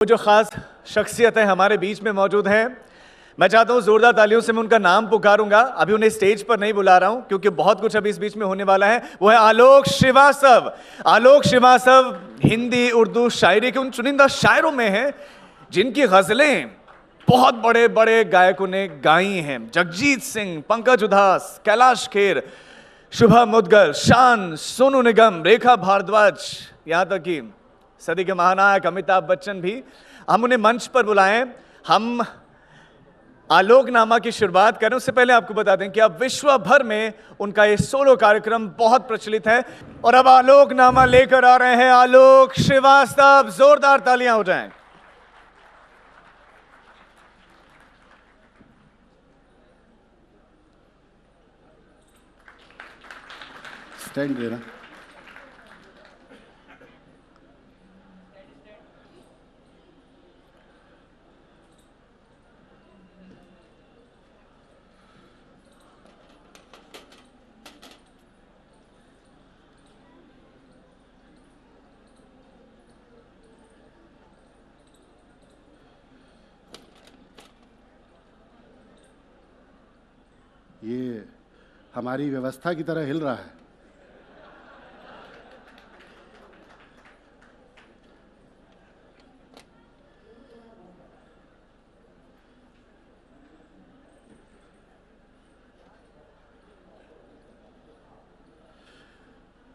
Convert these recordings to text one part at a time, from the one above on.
वो जो खास शख्सियतें हमारे बीच में मौजूद हैं, मैं चाहता हूं जोरदार तालियों से मैं उनका नाम पुकारूंगा। अभी उन्हें स्टेज पर नहीं बुला रहा हूं क्योंकि बहुत कुछ अभी इस बीच में होने वाला है। वो है आलोक श्रीवास्तव। आलोक श्रीवास्तव हिंदी उर्दू शायरी के उन चुनिंदा शायरों में हैं जिनकी गजलें बहुत बड़े बड़े गायकों ने गाई हैं। जगजीत सिंह, पंकज उधास, कैलाश खेर, शुभा मुद्गल, शान, सोनू निगम, रेखा भारद्वाज, यहां तक कि सदी के महानायक अमिताभ बच्चन भी। हम उन्हें मंच पर बुलाएं। हम आलोकनामा की शुरुआत करें उससे पहले आपको बता दें कि अब विश्व भर में उनका ये सोलो कार्यक्रम बहुत प्रचलित है। और अब आलोकनामा लेकर आ रहे हैं आलोक श्रीवास्तव। जोरदार तालियां हो जाएं। स्टैंड देना। ये हमारी व्यवस्था की तरह हिल रहा है।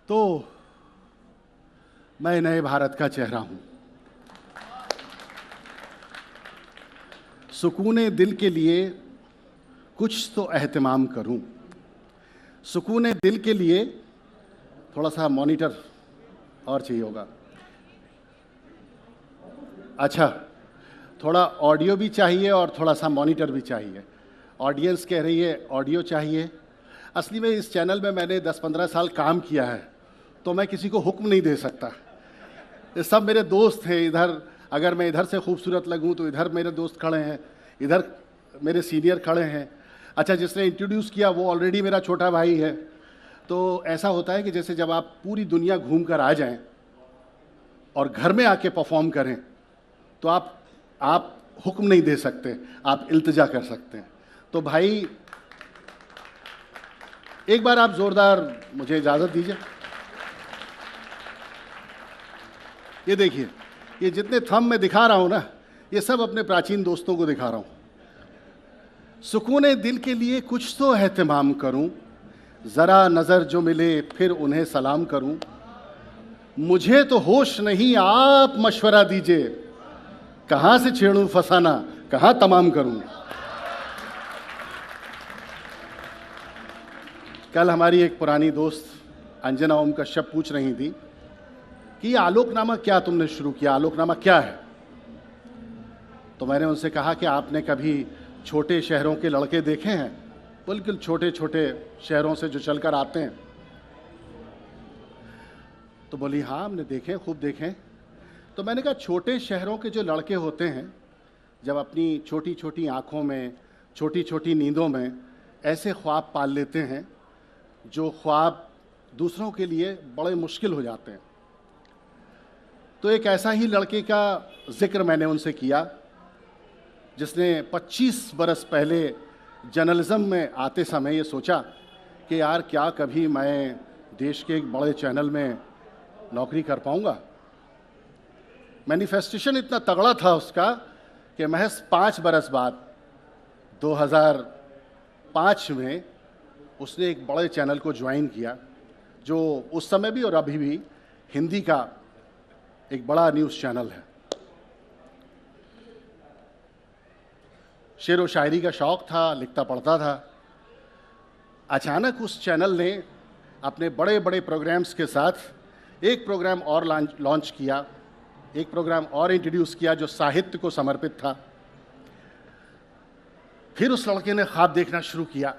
तो मैं नए भारत का चेहरा हूं। सुकूने दिल के लिए कुछ तो एहतमाम करूं। सुकूने दिल के लिए थोड़ा सा मॉनिटर और चाहिए होगा। अच्छा, थोड़ा ऑडियो भी चाहिए और थोड़ा सा मॉनिटर भी चाहिए। ऑडियंस कह रही है ऑडियो चाहिए। असली में इस चैनल में मैंने 10-15 साल काम किया है, तो मैं किसी को हुक्म नहीं दे सकता। ये सब मेरे दोस्त हैं। इधर अगर मैं इधर से खूबसूरत लगूं तो इधर मेरे दोस्त खड़े हैं, इधर मेरे सीनियर खड़े हैं। अच्छा, जिसने इंट्रोड्यूस किया वो ऑलरेडी मेरा छोटा भाई है। तो ऐसा होता है कि जैसे जब आप पूरी दुनिया घूम कर आ जाएं और घर में आके परफॉर्म करें तो आप हुक्म नहीं दे सकते, आप इल्तिजा कर सकते हैं। तो भाई एक बार आप जोरदार मुझे इजाज़त दीजिए। ये देखिए, ये जितने थंब मैं दिखा रहा हूं ना, ये सब अपने प्राचीन दोस्तों को दिखा रहा हूं। सुकूने दिल के लिए कुछ तो एहतमाम करूं, ज़रा नज़र जो मिले फिर उन्हें सलाम करूं। मुझे तो होश नहीं, आप मशवरा दीजिए, कहाँ से छेड़ूं फसाना, कहाँ तमाम करूं। कल हमारी एक पुरानी दोस्त अंजना ओम कश्यप पूछ रही थी कि ये आलोकनामा क्या तुमने शुरू किया, आलोकनामा क्या है। तो मैंने उनसे कहा कि आपने कभी छोटे शहरों के लड़के देखे हैं, बिल्कुल छोटे छोटे शहरों से जो चलकर आते हैं। तो बोली हाँ हमने देखे, खूब देखे। तो मैंने कहा छोटे शहरों के जो लड़के होते हैं, जब अपनी छोटी छोटी आँखों में, छोटी छोटी नींदों में ऐसे ख्वाब पाल लेते हैं जो ख्वाब दूसरों के लिए बड़े मुश्किल हो जाते हैं। तो एक ऐसा ही लड़के का जिक्र मैंने उनसे किया जिसने 25 बरस पहले जर्नलिज्म में आते समय ये सोचा कि यार क्या कभी मैं देश के एक बड़े चैनल में नौकरी कर पाऊंगा। मैनिफेस्टेशन इतना तगड़ा था उसका कि महज 5 बरस बाद 2005 में उसने एक बड़े चैनल को ज्वाइन किया, जो उस समय भी और अभी भी हिंदी का एक बड़ा न्यूज़ चैनल है। शेर व शायरी का शौक़ था, लिखता पढ़ता था। अचानक उस चैनल ने अपने बड़े बड़े प्रोग्राम्स के साथ एक प्रोग्राम और लॉन्च किया, एक प्रोग्राम और इंट्रोड्यूस किया जो साहित्य को समर्पित था। फिर उस लड़के ने ख्वाब देखना शुरू किया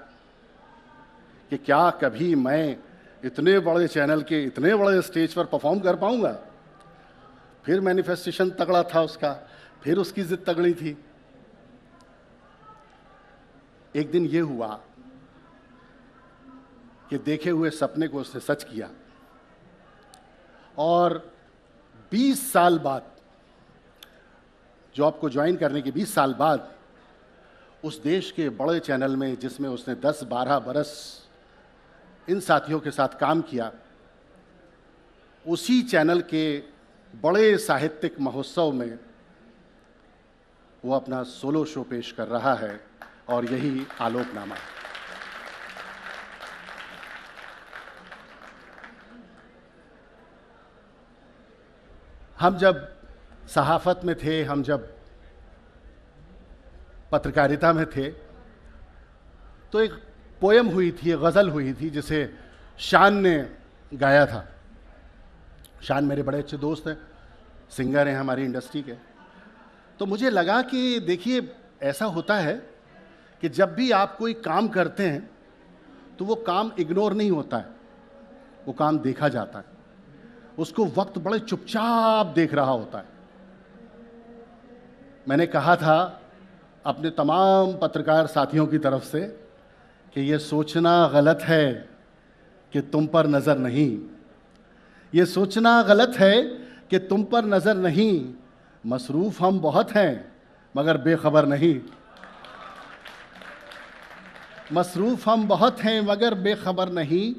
कि क्या कभी मैं इतने बड़े चैनल के इतने बड़े स्टेज पर परफॉर्म कर पाऊंगा। फिर मैनिफेस्टेशन तगड़ा था उसका, फिर उसकी जिद तगड़ी थी। एक दिन ये हुआ कि देखे हुए सपने को उसने सच किया और 20 साल बाद जॉब को ज्वाइन करने के 20 साल बाद उस देश के बड़े चैनल में, जिसमें उसने 10-12 बरस इन साथियों के साथ काम किया, उसी चैनल के बड़े साहित्यिक महोत्सव में वो अपना सोलो शो पेश कर रहा है, और यही आलोकनामा है। हम जब सहाफ़त में थे, हम जब पत्रकारिता में थे, तो एक पोयम हुई थी, एक गज़ल हुई थी, जिसे शान ने गाया था। शान मेरे बड़े अच्छे दोस्त हैं, सिंगर हैं हमारी इंडस्ट्री के। तो मुझे लगा कि देखिए, ऐसा होता है कि जब भी आप कोई काम करते हैं तो वो काम इग्नोर नहीं होता है, वो काम देखा जाता है, उसको वक्त बड़े चुपचाप देख रहा होता है। मैंने कहा था अपने तमाम पत्रकार साथियों की तरफ से कि ये सोचना गलत है कि तुम पर नज़र नहीं, ये सोचना गलत है कि तुम पर नज़र नहीं, मसरूफ़ हम बहुत हैं मगर बेखबर नहीं, मसरूफ़ हम बहुत हैं मगर बेखबर नहीं,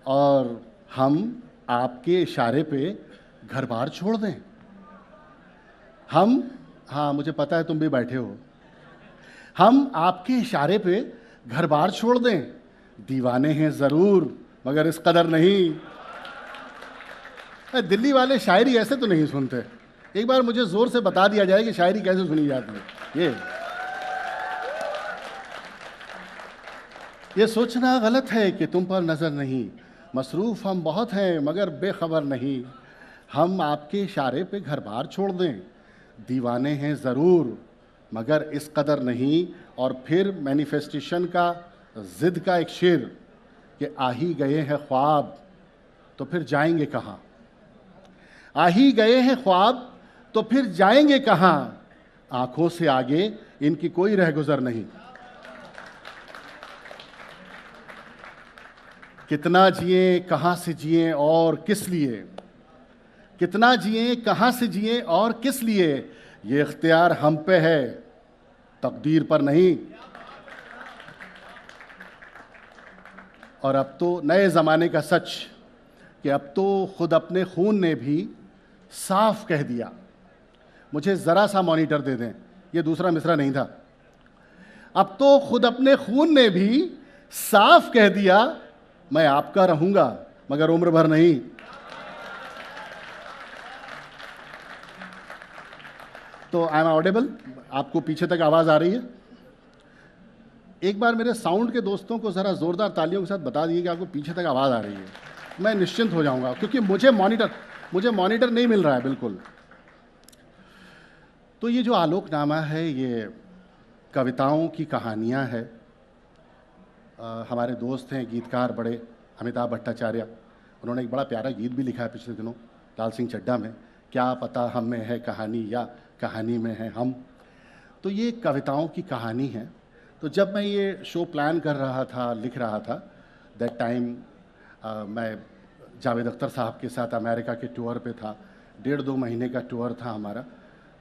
और हम आपके इशारे पे घर बार छोड़ दें। हम, हाँ मुझे पता है तुम भी बैठे हो, हम आपके इशारे पे घर बार छोड़ दें, दीवाने हैं ज़रूर मगर इस कदर नहीं। दिल्ली वाले शायरी ऐसे तो नहीं सुनते, एक बार मुझे ज़ोर से बता दिया जाए कि शायरी कैसे सुनी जाती है। ये सोचना गलत है कि तुम पर नज़र नहीं, मसरूफ़ हम बहुत हैं मगर बेखबर नहीं, हम आपके इशारे पे घर बार छोड़ दें, दीवाने हैं ज़रूर मगर इस कदर नहीं। और फिर मैनिफेस्टेशन का, ज़िद का एक शेर कि आ ही गए हैं ख्वाब तो फिर जाएंगे कहाँ, आ ही गए हैं ख्वाब तो फिर जाएंगे कहाँ, आंखों से आगे इनकी कोई रहगुजर नहीं। कितना जिए कहाँ से जिए और किस लिए, कितना जिए कहाँ से जिए और किस लिए, ये इख्तियार हम पे है तकदीर पर नहीं। और अब तो नए ज़माने का सच कि अब तो खुद अपने खून ने भी साफ कह दिया, मुझे ज़रा सा मॉनिटर दे दें, ये दूसरा मिसरा नहीं था। अब तो खुद अपने खून ने भी साफ कह दिया, मैं आपका रहूंगा मगर उम्र भर नहीं। तो आई एम ऑडिबल, आपको पीछे तक आवाज़ आ रही है? एक बार मेरे साउंड के दोस्तों को ज़रा ज़ोरदार तालियों के साथ बता दिए कि आपको पीछे तक आवाज़ आ रही है, मैं निश्चिंत हो जाऊंगा, क्योंकि मुझे मॉनिटर नहीं मिल रहा है बिल्कुल। तो ये जो आलोकनामा है, ये कविताओं की कहानियाँ है। हमारे दोस्त हैं गीतकार बड़े, अमिताभ भट्टाचार्य, उन्होंने एक बड़ा प्यारा गीत भी लिखा है पिछले दिनों लाल सिंह चड्ढा में, क्या पता हम में है कहानी या कहानी में है हम। तो ये कविताओं की कहानी है। तो जब मैं ये शो प्लान कर रहा था, लिख रहा था, दैट टाइम मैं जावेद अख्तर साहब के साथ अमेरिका के टूर पे था, 1.5-2 महीने का टूर था हमारा।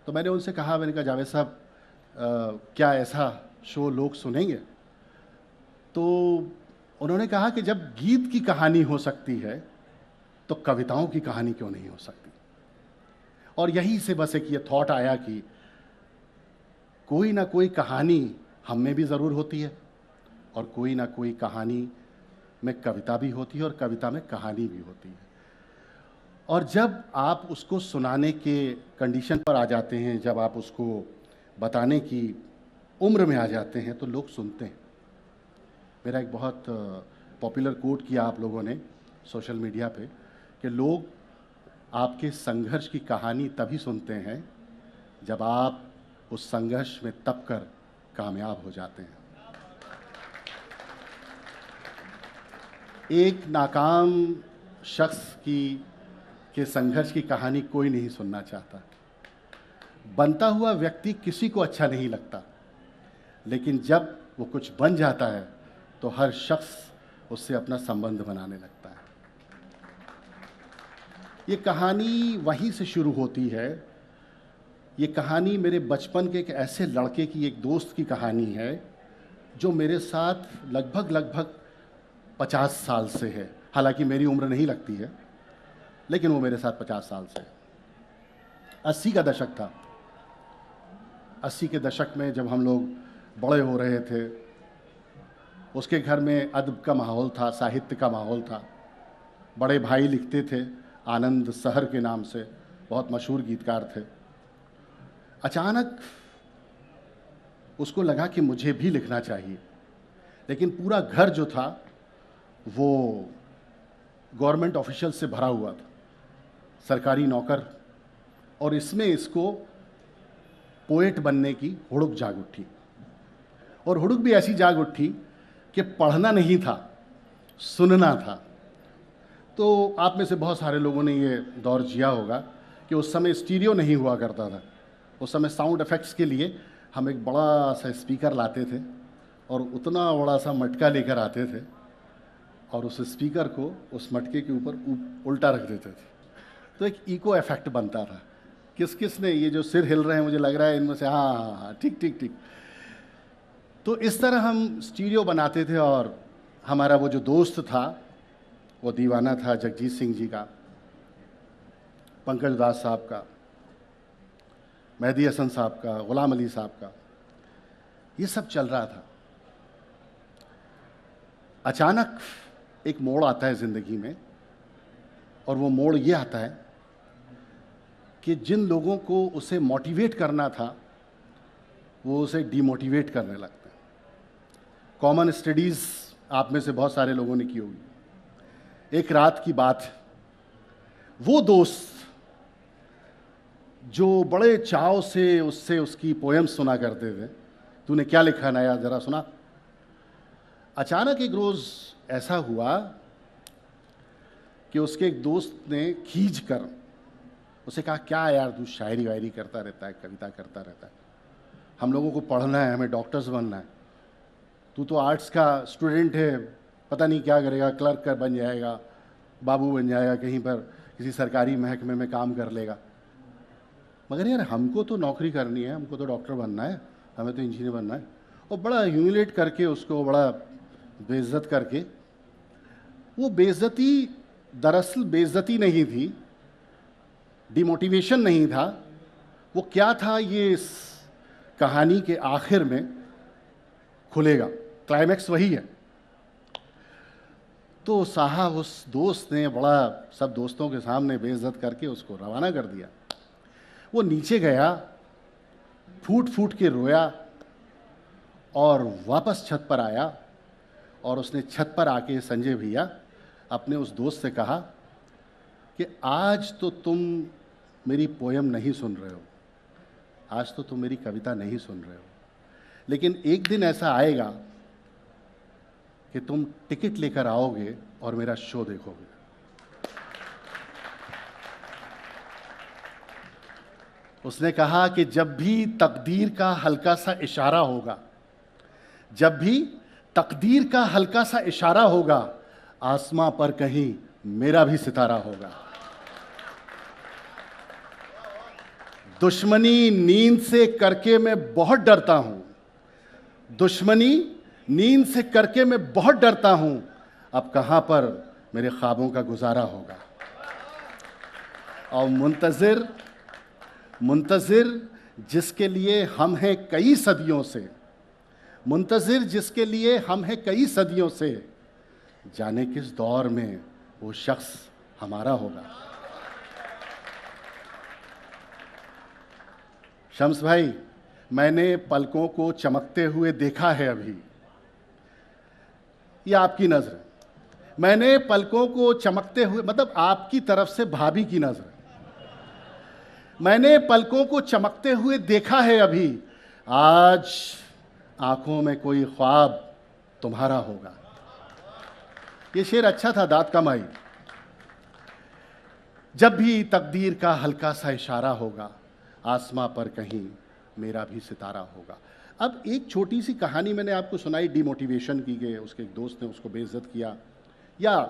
तो मैंने उनसे कहा, मैंने कहा जावेद साहब क्या ऐसा शो लोग सुनेंगे? तो उन्होंने कहा कि जब गीत की कहानी हो सकती है तो कविताओं की कहानी क्यों नहीं हो सकती। और यहीं से बस एक ये थॉट आया कि कोई ना कोई कहानी हम में भी ज़रूर होती है, और कोई ना कोई कहानी में कविता भी होती है, और कविता में कहानी भी होती है। और जब आप उसको सुनाने के कंडीशन पर आ जाते हैं, जब आप उसको बताने की उम्र में आ जाते हैं, तो लोग सुनते हैं। मेरा एक बहुत पॉपुलर कोट किया आप लोगों ने सोशल मीडिया पे कि लोग आपके संघर्ष की कहानी तभी सुनते हैं जब आप उस संघर्ष में तप कर कामयाब हो जाते हैं। एक नाकाम शख्स के संघर्ष की कहानी कोई नहीं सुनना चाहता। बनता हुआ व्यक्ति किसी को अच्छा नहीं लगता, लेकिन जब वो कुछ बन जाता है तो हर शख्स उससे अपना संबंध बनाने लगता है। ये कहानी वहीं से शुरू होती है ये कहानी मेरे बचपन के एक ऐसे लड़के की, एक दोस्त की कहानी है जो मेरे साथ लगभग 50 साल से है। हालांकि मेरी उम्र नहीं लगती है, लेकिन वो मेरे साथ 50 साल से है। 80 का दशक था। 80 के दशक में जब हम लोग बड़े हो रहे थे, उसके घर में अदब का माहौल था, साहित्य का माहौल था। बड़े भाई लिखते थे, आनंद सहर के नाम से, बहुत मशहूर गीतकार थे। अचानक उसको लगा कि मुझे भी लिखना चाहिए, लेकिन पूरा घर जो था वो गवर्नमेंट ऑफिशियल से भरा हुआ था, सरकारी नौकर, और इसमें इसको पोएट बनने की हुड़क जाग उठी। और हुड़क भी ऐसी जाग उठी कि पढ़ना नहीं था, सुनना था। तो आप में से बहुत सारे लोगों ने ये दौर जिया होगा कि उस समय स्टीरियो नहीं हुआ करता था। उस समय साउंड इफ़ेक्ट्स के लिए हम एक बड़ा सा स्पीकर लाते थे और उतना बड़ा सा मटका लेकर आते थे और उस स्पीकर को उस मटके के ऊपर उल्टा रख देते थे, तो एक इको इफेक्ट बनता था। किस किस ने, ये जो सिर हिल रहे हैं मुझे लग रहा है इनमें से, हाँ हाँ हाँ, ठीक ठीक ठीक। तो इस तरह हम स्टीरियो बनाते थे। और हमारा वो जो दोस्त था वो दीवाना था जगजीत सिंह जी का, पंकज दास साहब का, मेहदी हसन साहब का, गुलाम अली साहब का, ये सब चल रहा था। अचानक एक मोड़ आता है ज़िंदगी में, और वो मोड़ ये आता है कि जिन लोगों को उसे मोटिवेट करना था वो उसे डीमोटिवेट करने लगते हैं। कॉमन स्टडीज़ आप में से बहुत सारे लोगों ने की होगी। एक रात की बात है, वो दोस्त जो बड़े चाव से उससे उसकी पोएम सुना करते थे, तूने क्या लिखा नया ज़रा सुना। अचानक एक रोज़ ऐसा हुआ कि उसके एक दोस्त ने खींच कर उसे कहा, क्या यार तू शायरी वायरी करता रहता है, कविता करता रहता है, हम लोगों को पढ़ना है, हमें डॉक्टर्स बनना है, तू तो आर्ट्स का स्टूडेंट है, पता नहीं क्या करेगा, क्लर्क कर बन जाएगा, बाबू बन जाएगा, कहीं पर किसी सरकारी महकमे में काम कर लेगा। मगर यार हमको तो नौकरी करनी है, हमको तो डॉक्टर बनना है, हमें तो इंजीनियर बनना है। और बड़ा ह्यूमिलेट करके उसको, बड़ा बेइज्जत करके, वो बेइज्जती दरअसल बेइज्जती नहीं थी, डिमोटिवेशन नहीं था, वो क्या था ये इस कहानी के आखिर में खुलेगा। क्लाइमैक्स वही है। तो साहब उस दोस्त ने बड़ा सब दोस्तों के सामने बेइज्जत करके उसको रवाना कर दिया। वो नीचे गया, फूट फूट के रोया और वापस छत पर आया, और उसने छत पर आके संजय भैया अपने उस दोस्त से कहा कि आज तो तुम मेरी पोयम नहीं सुन रहे हो, आज तो तुम मेरी कविता नहीं सुन रहे हो, लेकिन एक दिन ऐसा आएगा कि तुम टिकट लेकर आओगे और मेरा शो देखोगे। उसने कहा कि जब भी तकदीर का हल्का सा इशारा होगा, जब भी तकदीर का हल्का सा इशारा होगा, आसमां पर कहीं मेरा भी सितारा होगा। दुश्मनी नींद से करके मैं बहुत डरता हूं, दुश्मनी नींद से करके मैं बहुत डरता हूं, अब कहां पर मेरे ख्वाबों का गुजारा होगा। और मुंतजिर मुंतजिर जिसके लिए हम हैं कई सदियों से, मुंतजिर जिसके लिए हम हैं कई सदियों से, जाने किस दौर में वो शख्स हमारा होगा। शम्स भाई, मैंने पलकों को चमकते हुए देखा है अभी, ये आपकी नजर, मैंने पलकों को चमकते हुए, मतलब आपकी तरफ से भाभी की नजर, मैंने पलकों को चमकते हुए देखा है अभी, आज आंखों में कोई ख्वाब तुम्हारा होगा। ये शेर अच्छा था, दाद का माई। जब भी तकदीर का हल्का सा इशारा होगा, आसमां पर कहीं मेरा भी सितारा होगा। अब एक छोटी सी कहानी मैंने आपको सुनाई डिमोटिवेशन की, कि उसके एक दोस्त ने उसको बेइज्जत किया, या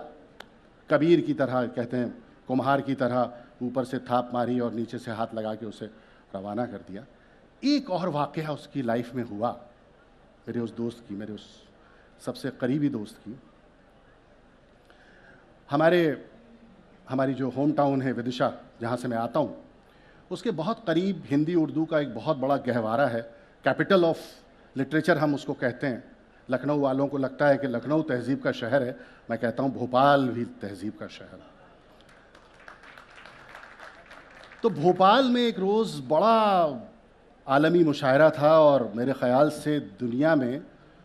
कबीर की तरह कहते हैं, कुम्हार की तरह ऊपर से थाप मारी और नीचे से हाथ लगा के उसे रवाना कर दिया। एक और वाक़या उसकी लाइफ में हुआ, मेरे उस दोस्त की, मेरे उस सबसे करीबी दोस्त की। हमारी जो होम टाउन है विदिशा, जहाँ से मैं आता हूँ, उसके बहुत करीब हिंदी उर्दू का एक बहुत बड़ा गहवारा है। कैपिटल ऑफ लिटरेचर हम उसको कहते हैं। लखनऊ वालों को लगता है कि लखनऊ तहज़ीब का शहर है, मैं कहता हूँ भोपाल भी तहज़ीब का शहर है। तो भोपाल में एक रोज़ बड़ा आलमी मुशायरा था और मेरे ख़याल से दुनिया में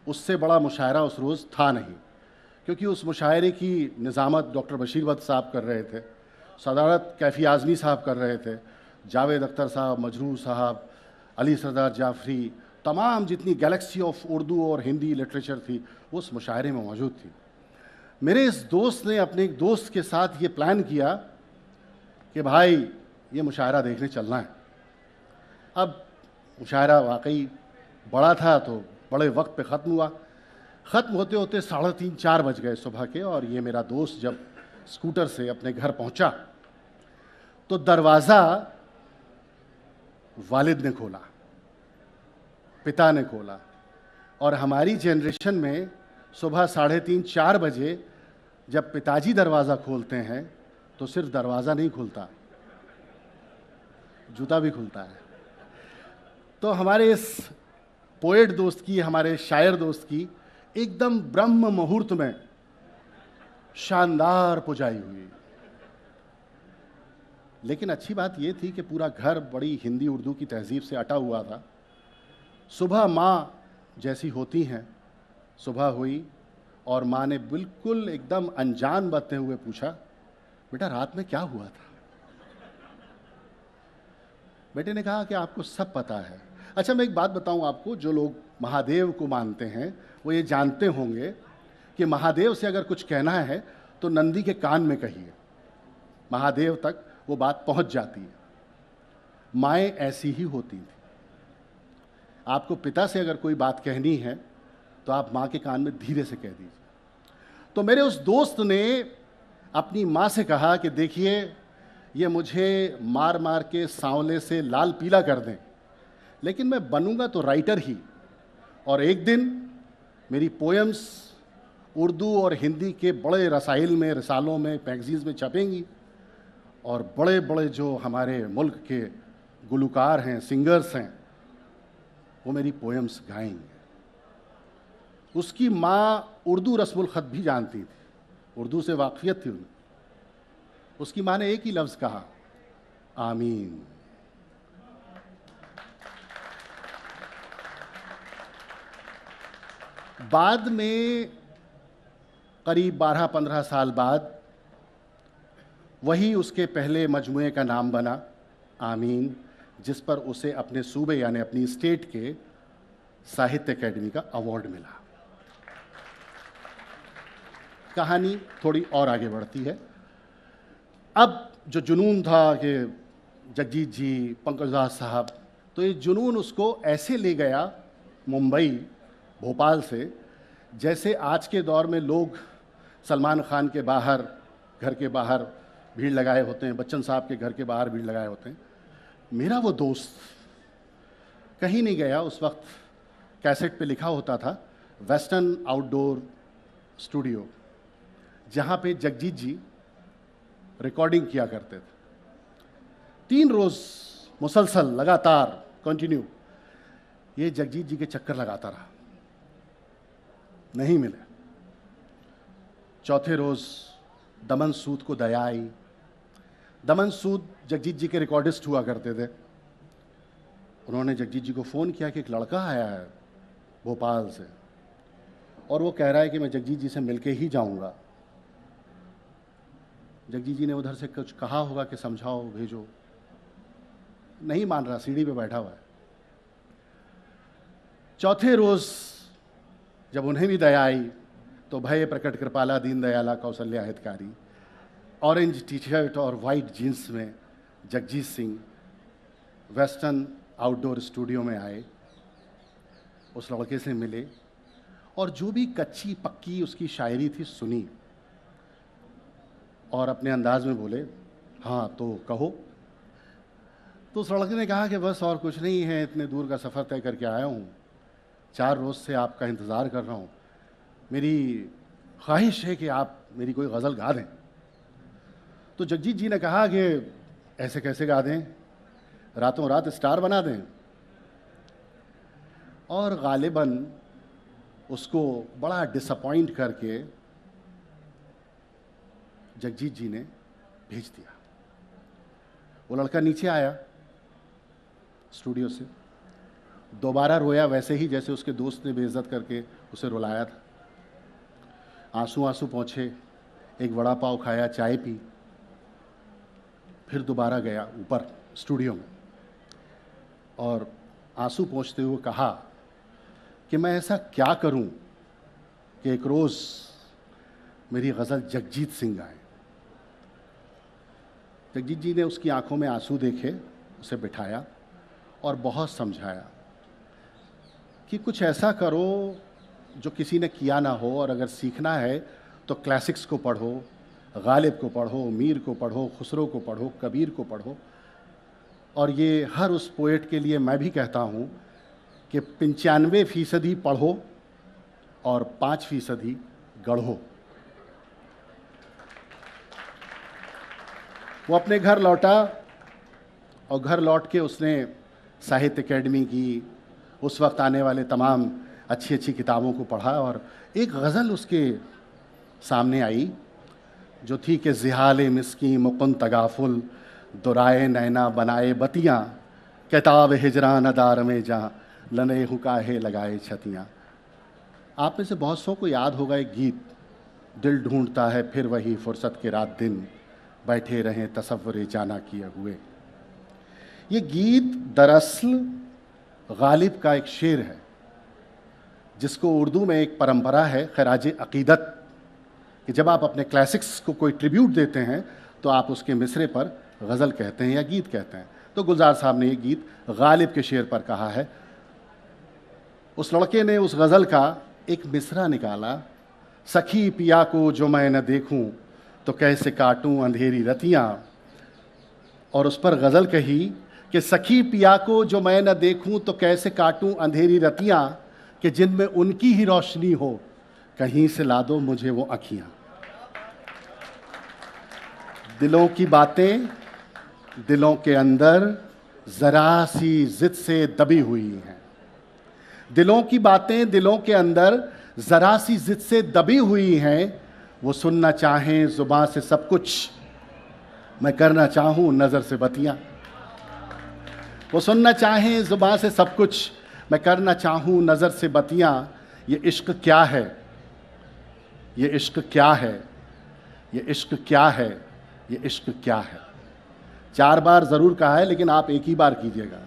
उससे बड़ा मुशायरा उस रोज़ था नहीं, क्योंकि उस मुशायरे की निज़ामत डॉक्टर बशीर बद्र साहब कर रहे थे, सदारत कैफ़ी आज़मी साहब कर रहे थे, जावेद अख्तर साहब, मजरूह साहब, अली सरदार जाफरी, तमाम जितनी गैलेक्सी ऑफ उर्दू और हिंदी लिटरेचर थी वो उस मुशायरे में मौजूद थी। मेरे इस दोस्त ने अपने एक दोस्त के साथ ये प्लान किया कि भाई ये मुशायरा देखने चलना है। अब मुशायरा वाकई बड़ा था तो बड़े वक्त पे ख़त्म हुआ। ख़त्म होते होते 3:30-4 बज गए सुबह के, और ये मेरा दोस्त जब स्कूटर से अपने घर पहुंचा तो दरवाज़ा वालिद ने खोला, पिता ने खोला। और हमारी जनरेशन में सुबह 3:30-4 बजे जब पिताजी दरवाज़ा खोलते हैं तो सिर्फ दरवाज़ा नहीं खुलता, जूता भी खुलता है। तो हमारे इस पोएट दोस्त की, हमारे शायर दोस्त की एकदम ब्रह्म मुहूर्त में शानदार पुजाई हुई। लेकिन अच्छी बात यह थी कि पूरा घर बड़ी हिंदी उर्दू की तहजीब से अटा हुआ था। सुबह माँ जैसी होती हैं, सुबह हुई और माँ ने बिल्कुल एकदम अनजान बरतते हुए पूछा, बेटा रात में क्या हुआ था? बेटे ने कहा कि आपको सब पता है। अच्छा, मैं एक बात बताऊं आपको, जो लोग महादेव को मानते हैं वो ये जानते होंगे कि महादेव से अगर कुछ कहना है तो नंदी के कान में कहिए, महादेव तक वो बात पहुंच जाती है। माएँ ऐसी ही होती थी। आपको पिता से अगर कोई बात कहनी है तो आप माँ के कान में धीरे से कह दीजिए। तो मेरे उस दोस्त ने अपनी माँ से कहा कि देखिए, ये मुझे मार मार के सांवले से लाल पीला कर दें, लेकिन मैं बनूंगा तो राइटर ही, और एक दिन मेरी पोएम्स उर्दू और हिंदी के बड़े रसाइल में, रिसालों में, मैगजीन्स में छपेंगी, और बड़े बड़े जो हमारे मुल्क के गुलकार हैं, सिंगर्स हैं, वो मेरी पोएम्स गाएंगे। उसकी माँ उर्दू रस्मुल ख़त भी जानती थी, उर्दू से वाक़फ़ियत थी उन्हें। उसकी माँ ने एक ही लफ्ज़ कहा, आमीन। बाद में करीब 12-15 साल बाद वही उसके पहले मजमूए का नाम बना आमीन, जिस पर उसे अपने सूबे यानी अपनी स्टेट के साहित्य अकेडमी का अवार्ड मिला। कहानी थोड़ी और आगे बढ़ती है। अब जो जुनून था कि जगजीत जी, पंकज उधास साहब, तो ये जुनून उसको ऐसे ले गया मुंबई, भोपाल से, जैसे आज के दौर में लोग सलमान खान के बाहर, घर के बाहर भीड़ लगाए होते हैं, बच्चन साहब के घर के बाहर भीड़ लगाए होते हैं। मेरा वो दोस्त कहीं नहीं गया। उस वक्त कैसेट पे लिखा होता था वेस्टर्न आउटडोर स्टूडियो, जहाँ पे जगजीत जी रिकॉर्डिंग किया करते थे। 3 रोज़ मुसलसल लगातार कंटिन्यू ये जगजीत जी के चक्कर लगाता रहा, नहीं मिले। चौथे रोज़ दमन सूद को दया आई। दमन सूद जगजीत जी के रिकॉर्डिस्ट हुआ करते थे। उन्होंने जगजीत जी को फ़ोन किया कि एक लड़का आया है भोपाल से और वो कह रहा है कि मैं जगजीत जी से मिलके ही जाऊंगा। जगजीत जी ने उधर से कुछ कहा होगा कि समझाओ, भेजो, नहीं मान रहा, सीढ़ी पे बैठा हुआ है। चौथे रोज़ जब उन्हें भी दया आई तो भय प्रकट कृपाला दीन दयाला कौशल्या हितकारी, ऑरेंज टी शर्ट और वाइट जीन्स में Jagjit Singh western outdoor studio में आए, उस लड़के से मिले और जो भी कच्ची पक्की उसकी शायरी थी सुनी और अपने अंदाज में बोले, हाँ तो कहो। तो उस लड़के ने कहा कि बस और कुछ नहीं है, इतने दूर का सफ़र तय करके आया हूँ, 4 रोज़ से आपका इंतज़ार कर रहा हूँ, मेरी ख्वाहिश है कि आप मेरी कोई गज़ल गा दें। तो जगजीत जी ने कहा कि ऐसे कैसे गा दें, रातों रात स्टार बना दें। और गालिबन उसको बड़ा डिसअपॉइंट करके जगजीत जी ने भेज दिया। वो लड़का नीचे आया स्टूडियो से, दोबारा रोया वैसे ही जैसे उसके दोस्त ने बेइज्जत करके उसे रुलाया था। आंसू आंसू पहुँचे, एक वड़ा पाव खाया, चाय पी, फिर दोबारा गया ऊपर स्टूडियो में और आंसू पोंछते हुए कहा कि मैं ऐसा क्या करूं कि एक रोज़ मेरी गज़ल जगजीत सिंह गाए। जगजीत जी ने उसकी आंखों में आंसू देखे, उसे बिठाया और बहुत समझाया कि कुछ ऐसा करो जो किसी ने किया ना हो, और अगर सीखना है तो क्लासिक्स को पढ़ो, गालिब को पढ़ो, मीर को पढ़ो, खुसरो को पढ़ो, कबीर को पढ़ो। और ये हर उस पोएट के लिए मैं भी कहता हूँ कि 95% पढ़ो और 5% गढ़ो। वो अपने घर लौटा और घर लौट के उसने साहित्य अकेडमी की, उस वक्त आने वाले तमाम अच्छी अच्छी किताबों को पढ़ा और एक गज़ल उसके सामने आई जो थी कि ज़िहाले मिस्की मुकुन तगाफुल दुराए नैना बनाए बतियाँ, किताब हिजरान अदार में जहाँ लने हुकाहे लगाए छतियाँ। आप में से बहुत सौ को याद होगा एक गीत, दिल ढूंढता है फिर वही फुर्सत के रात दिन, बैठे रहें तसव्वुर जाना किए हुए। ये गीत दरअसल गालिब का एक शेर है जिसको उर्दू में एक परंपरा है खराज अकीदत कि जब आप अपने क्लासिक्स को कोई ट्रिब्यूट देते हैं तो आप उसके मिसरे पर गज़ल कहते हैं या गीत कहते हैं। तो गुलजार साहब ने ये गीत गालिब के शेर पर कहा है। उस लड़के ने उस गज़ल का एक मिसरा निकाला, सखी पिया को जो मैं न देखूं तो कैसे काटूं अंधेरी रतियां, और उस पर गज़ल कही कि सखी पिया को जो मैं न देखूं तो कैसे काटूं अंधेरी रतियां, कि जिनमें उनकी ही रोशनी हो, कहीं से ला दो मुझे वो अखियां। दिलों की बातें दिलों के अंदर ज़रा सी ज़िद से दबी हुई हैं, दिलों की बातें दिलों के अंदर ज़रा सी ज़िद से दबी हुई हैं। वो सुनना चाहें ज़ुबां से सब कुछ, मैं करना चाहूँ नज़र से बतियाँ। वो सुनना चाहें ज़ुबां से सब कुछ, मैं करना चाहूँ नज़र से बतियाँ। ये इश्क क्या है, ये इश्क क्या है, ये इश्क क्या है, ये इश्क क्या है। 4 बार ज़रूर कहा है लेकिन आप एक ही बार कीजिएगा।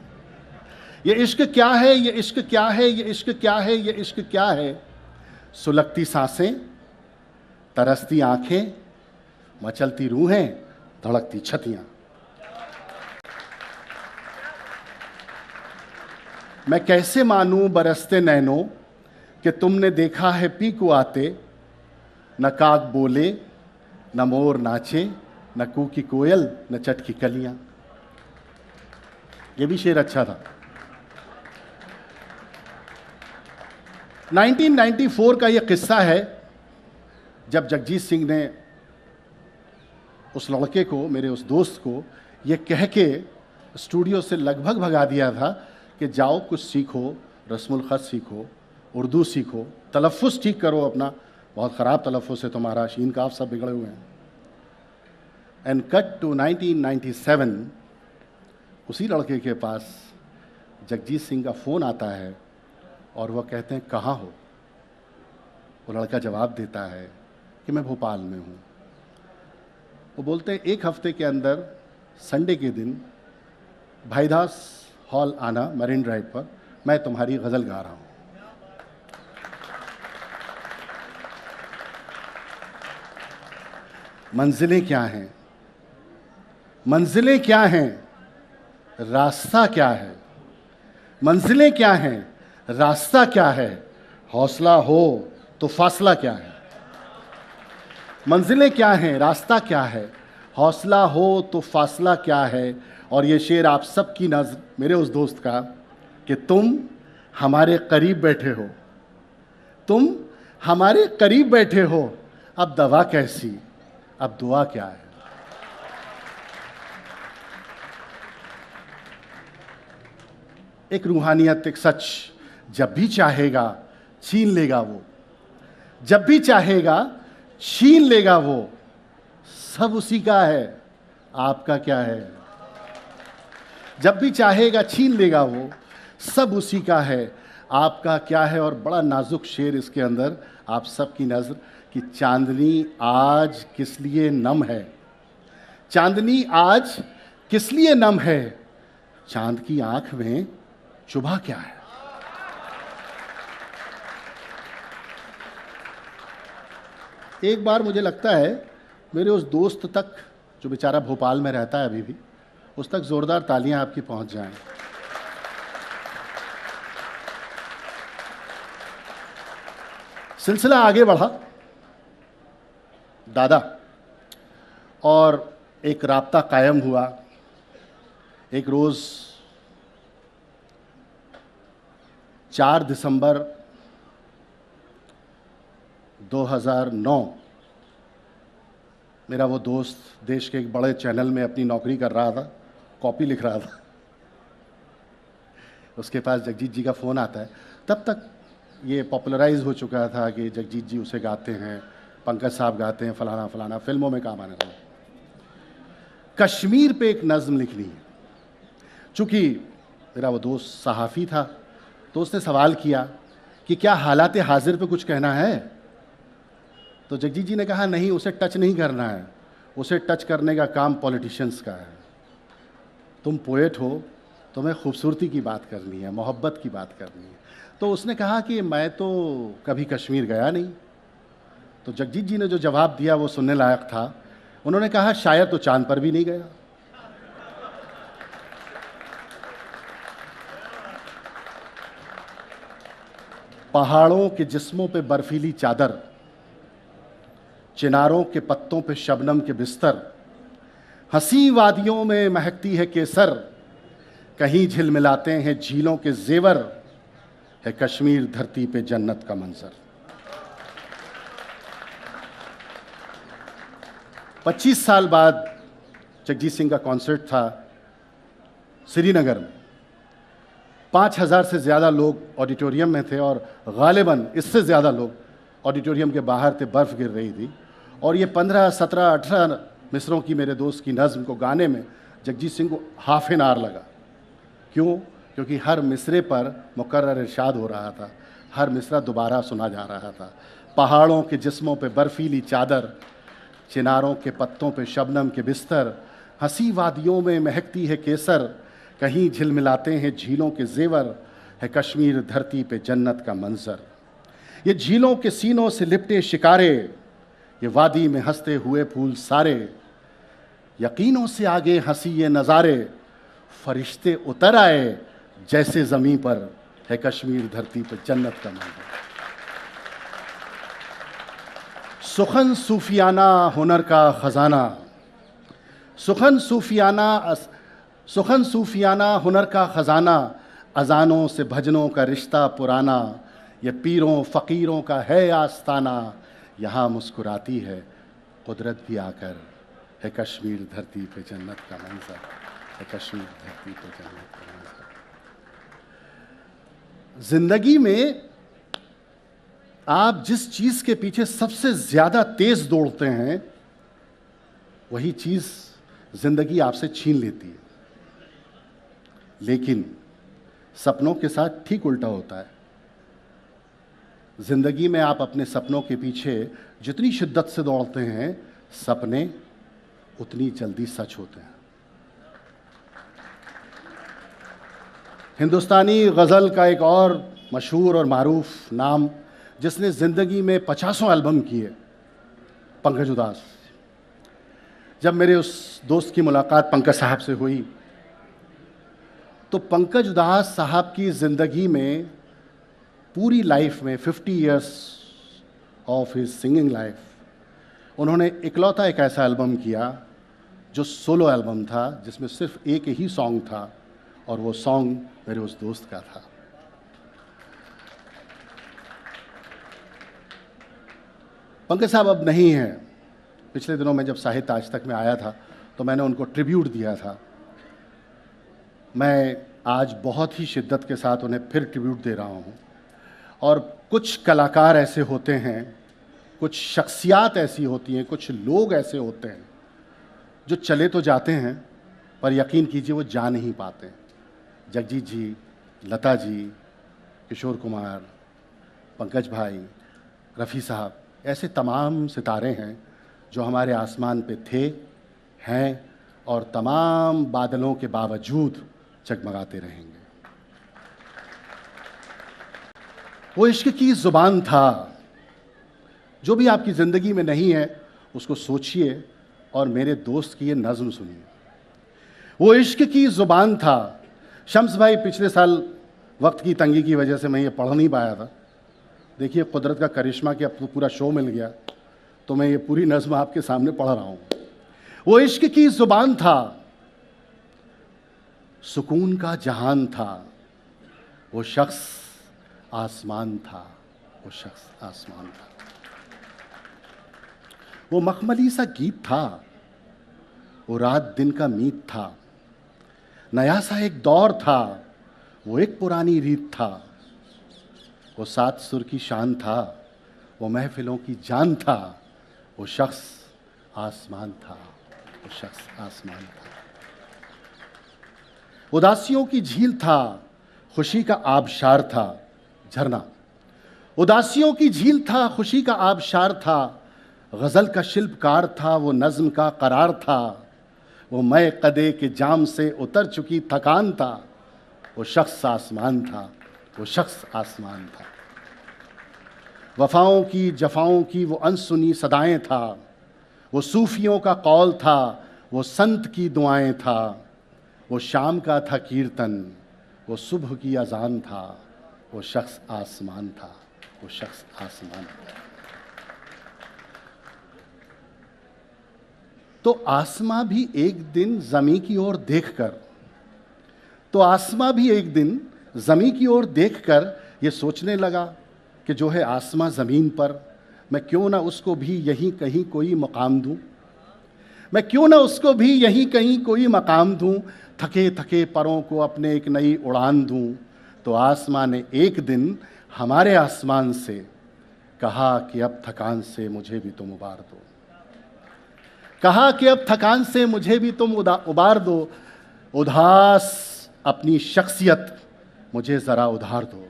ये इश्क क्या है, ये इश्क क्या है, ये इश्क क्या है, ये इश्क क्या है। सुलगती सांसें, तरसती आंखें, मचलती रूहें, धड़कती छतियां। मैं कैसे मानूं बरसते नैनों कि तुमने देखा है पी को आते, न काग बोले, न मोर नाचे, न कूकी कोयल, न चटकी कलियां। ये भी शेर अच्छा था। 1994 का ये किस्सा है जब जगजीत सिंह ने उस लड़के को, मेरे उस दोस्त को, ये कह के स्टूडियो से लगभग भगा दिया था कि जाओ कुछ सीखो, रस्मुल ख़त सीखो, उर्दू सीखो, तलफ़्फ़ुज़ ठीक करो अपना, बहुत ख़राब तलफ़्फ़ुज़ है तुम्हारा, शीन काफ सब बिगड़े हुए हैं। एंड कट टू 1997, उसी लड़के के पास जगजीत सिंह का फ़ोन आता है और वह कहते हैं कहाँ हो। वो लड़का जवाब देता है कि मैं भोपाल में हूँ। वो बोलते हैं 1 हफ्ते के अंदर संडे के दिन भाईदास हॉल आना, मरीन ड्राइव पर, मैं तुम्हारी गज़ल गा रहा हूँ। मंजिलें क्या हैं, मंजिलें क्या हैं, रास्ता क्या है। मंजिलें क्या हैं, रास्ता क्या है, हौसला हो तो फासला क्या है। मंजिलें क्या हैं, रास्ता क्या है, हौसला हो तो फासला क्या है। और ये शेर आप सबकी नज़र मेरे उस दोस्त का कि तुम हमारे करीब बैठे हो, तुम हमारे करीब बैठे हो, अब दवा कैसी, अब दुआ क्या है। एक रूहानियत, एक सच, जब भी चाहेगा छीन लेगा वो, जब भी चाहेगा छीन लेगा वो, सब उसी का है, आपका क्या है। जब भी चाहेगा छीन लेगा वो, सब उसी का है, आपका क्या है। और बड़ा नाजुक शेर इसके अंदर आप सबकी नज़र कि चांदनी आज किस लिए नम है, चांदनी आज किस लिए नम है, चांद की आंख में चुभा क्या है। एक बार मुझे लगता है मेरे उस दोस्त तक जो बेचारा भोपाल में रहता है अभी भी, उस तक जोरदार तालियां आपकी पहुंच जाएं। सिलसिला आगे बढ़ा, दादा, और एक राब्ता कायम हुआ। एक रोज़ 4 दिसंबर 2009 मेरा वो दोस्त देश के एक बड़े चैनल में अपनी नौकरी कर रहा था, कॉपी लिख रहा था। उसके पास जगजीत जी का फ़ोन आता है। तब तक ये पॉपुलराइज हो चुका था कि जगजीत जी उसे गाते हैं, पंकज साहब गाते हैं, फलाना फलाना, फिल्मों में काम आने लगा। कश्मीर पे एक नज़्म लिखनी है। चूँकि मेरा वो दोस्त सहाफ़ी था तो उसने सवाल किया कि क्या हालात हाजिर पे कुछ कहना है। तो जगजीत जी ने कहा नहीं, उसे टच नहीं करना है, उसे टच करने का काम पॉलिटिशियंस का है। तुम पोएट हो, तुम्हें खूबसूरती की बात करनी है, मोहब्बत की बात करनी है। तो उसने कहा कि मैं तो कभी कश्मीर गया नहीं। तो जगजीत जी ने जो जवाब दिया वो सुनने लायक था। उन्होंने कहा शायद तो चांद पर भी नहीं गया। पहाड़ों के जिस्मों पे बर्फीली चादर, चिनारों के पत्तों पे शबनम के बिस्तर, हंसी वादियों में महकती है केसर, कहीं झिलमिलाते हैं झीलों के जेवर, है कश्मीर धरती पे जन्नत का मंजर। 25 साल बाद जगजीत सिंह का कॉन्सर्ट था श्रीनगर में। 5000 से ज़्यादा लोग ऑडिटोरियम में थे और गालिबन इससे ज़्यादा लोग ऑडिटोरियम के बाहर थे। बर्फ़ गिर रही थी और ये 15, 17, 18 मिसरों की मेरे दोस्त की नज़्म को गाने में जगजीत सिंह को हाफ एन आवर लगा। क्यों? क्योंकि हर मिसरे पर मुकर्रर इरशाद हो रहा था, हर मिसरा दोबारा सुना जा रहा था। पहाड़ों के जिस्मों पे बर्फीली चादर, चिनारों के पत्तों पे शबनम के बिस्तर, हंसी वादियों में महकती है केसर, कहीं झिलमिलाते हैं झीलों के जेवर, है कश्मीर धरती पे जन्नत का मंजर। ये झीलों के सीनों से लिपटे शिकारे, ये वादी में हंसते हुए फूल सारे, यकीनों से आगे हंसी ये नज़ारे, फरिश्ते उतर आए जैसे ज़मीं पर, है कश्मीर धरती पे जन्नत का मंजर। सुखन सूफियाना हुनर का ख़जाना, सुखन सूफियाना हुनर का ख़जाना, अज़ानों से भजनों का रिश्ता पुराना, ये पीरों फ़कीरों का है आस्ताना, यहाँ मुस्कुराती है कुदरत भी आकर, है कश्मीर धरती पे जन्नत का मंजर, है कश्मीर धरती पे जन्नत का मंजर। ज़िंदगी में आप जिस चीज़ के पीछे सबसे ज़्यादा तेज़ दौड़ते हैं, वही चीज़ ज़िंदगी आपसे छीन लेती है। लेकिन सपनों के साथ ठीक उल्टा होता है। ज़िंदगी में आप अपने सपनों के पीछे जितनी शिद्दत से दौड़ते हैं, सपने उतनी जल्दी सच होते हैं। हिंदुस्तानी गज़ल का एक और मशहूर और मारूफ नाम जिसने ज़िंदगी में 50 एल्बम किए, पंकज उदास। जब मेरे उस दोस्त की मुलाकात पंकज साहब से हुई तो पंकज उदास साहब की ज़िंदगी में पूरी लाइफ में 50 years of his singing life, उन्होंने इकलौता एक ऐसा एल्बम किया जो सोलो एल्बम था जिसमें सिर्फ एक ही सॉन्ग था और वो सॉन्ग मेरे उस दोस्त का था। पंकज साहब अब नहीं हैं। पिछले दिनों में जब साहित्य आज तक में आया था तो मैंने उनको ट्रिब्यूट दिया था। मैं आज बहुत ही शिद्दत के साथ उन्हें फिर ट्रिब्यूट दे रहा हूँ। और कुछ कलाकार ऐसे होते हैं, कुछ शख्सियात ऐसी होती हैं, कुछ लोग ऐसे होते हैं जो चले तो जाते हैं पर यकीन कीजिए वो जा नहीं पाते। जगजीत जी, लता जी, किशोर कुमार, पंकज भाई, रफ़ी साहब, ऐसे तमाम सितारे हैं जो हमारे आसमान पे थे, हैं और तमाम बादलों के बावजूद जगमगाते रहेंगे। वो इश्क की ज़ुबान था। जो भी आपकी ज़िंदगी में नहीं है उसको सोचिए और मेरे दोस्त की ये नज़्म सुनिए। वो इश्क की ज़ुबान था। शम्स भाई, पिछले साल वक्त की तंगी की वजह से मैं ये पढ़ नहीं पाया था। देखिए कुदरत का करिश्मा कि अब तो पूरा शो मिल गया तो मैं ये पूरी नज़्म आपके सामने पढ़ रहा हूँ। वो इश्क की ज़ुबान था, सुकून का जहान था, वो शख्स आसमान था, वो शख्स आसमान था। वो मखमली सा गीत था, वो रात दिन का मीत था, नया सा एक दौर था, वो एक पुरानी रीत था, वो सात सुर की शान था, वो महफिलों की जान था, वो शख्स आसमान था, वो शख्स आसमान था। उदासियों की झील था, खुशी का आबशार था, झरना। उदासियों की झील था, खुशी का आबशार था, गज़ल का शिल्पकार था, वो नज़्म का करार था, वो मैं कदे के जाम से उतर चुकी थकान था, वो शख्स आसमान था, वो शख्स आसमान था। वफ़ाओं की जफ़ाओं की वो अनसुनी सदाएं था, वो सूफियों का कौल था, वो संत की दुआएं था, वो शाम का था कीर्तन, वो सुबह की अज़ान था, वो शख्स आसमान था, वो शख्स आसमान था। तो आसमां भी एक दिन ज़मी की ओर देखकर, तो आसमां भी एक दिन ज़मी की ओर देखकर ये सोचने लगा कि जो है आसमां ज़मीन पर, मैं क्यों ना उसको भी यहीं कहीं कोई मकाम दूं, मैं क्यों ना उसको भी यहीं कहीं कोई मकाम दूं, थके थके परों को अपने एक नई उड़ान दूं। तो आसमां ने एक दिन हमारे आसमान से कहा कि अब थकान से मुझे भी तुम उबार दो, कहा कि अब थकान से मुझे भी तुम उबार दो, उदास अपनी शख्सियत मुझे ज़रा उधार दो,